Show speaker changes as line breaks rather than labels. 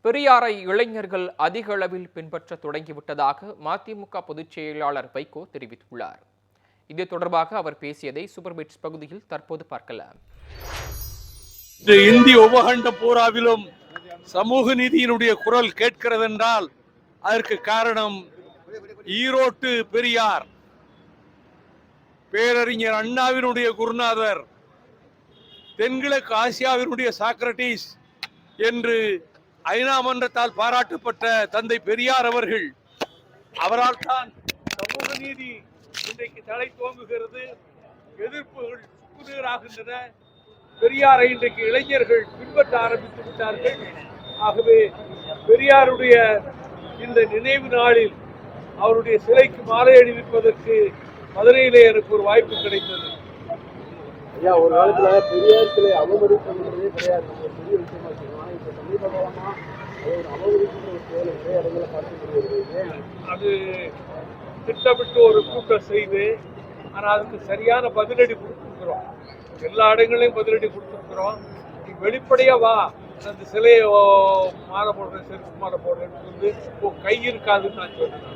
பெரியாரை இளைஞர்கள் அதிக அளவில் பின்பற்ற தொடங்கிவிட்டதாக மதிமுக பொதுச் செயலாளர் வைகோ தெரிவித்துள்ளார். இது தொடர்பாக அவர் பேசியதை சூப்பர் பிட்ஸ் பகுதியில் தற்போது பார்க்கலாம்.
இந்திய உபகண்ட பூராவிலும் சமூக நீதியினுடைய குரல் கேட்கிறது என்றால் அதற்கு காரணம் ஈரோட்டு பெரியார், பேரறிஞர் அண்ணாவினுடைய குருநாதர், தென்கிழக்கு ஆசியாவினுடைய சாக்ரட்டிஸ் என்று ஐநா மன்றத்தால் பாராட்டப்பட்ட தந்தை பெரியார் அவர்கள். அவரால் தான் சமூக நீதி இன்றைக்கு தலை தோங்குகிறது. எதிர்ப்புகள் சுக்குநீராகின்றன. பெரியாரை இன்றைக்கு இளைஞர்கள் பின்பற்ற ஆரம்பித்து விட்டார்கள். ஆகவே பெரியாருடைய இந்த நினைவு நாளில் அவருடைய சிலைக்கு மாலை அணிவிப்பதற்கு மதுரையிலே எனக்கு ஒரு வாய்ப்பு கிடைத்தது.
ஐயா, ஒரு காலத்துல பெரியார் சிலை அவமதிப்பதே கிடையாது, பெரிய விஷயமா சொல்லுவாங்க. இப்ப சமீப காலமா ஒரு அவமதிக்கிற ஒரு செயல் நிறைய இடங்களை பார்க்க முடியாது.
அது திட்டமிட்டு ஒரு கூட்டம் செய்து, ஆனால் அதுக்கு சரியான பதிலடி கொடுத்துருக்குறோம். எல்லா இடங்களையும் பதிலடி கொடுத்துருக்குறோம். நீ வெளிப்படையா வா, அந்த சிலையை மாலை போடுறேன், செருப்பு மாலை போடுறேன்னு சொல்லி கை இருக்காதுன்னு நான் சொன்னேன்.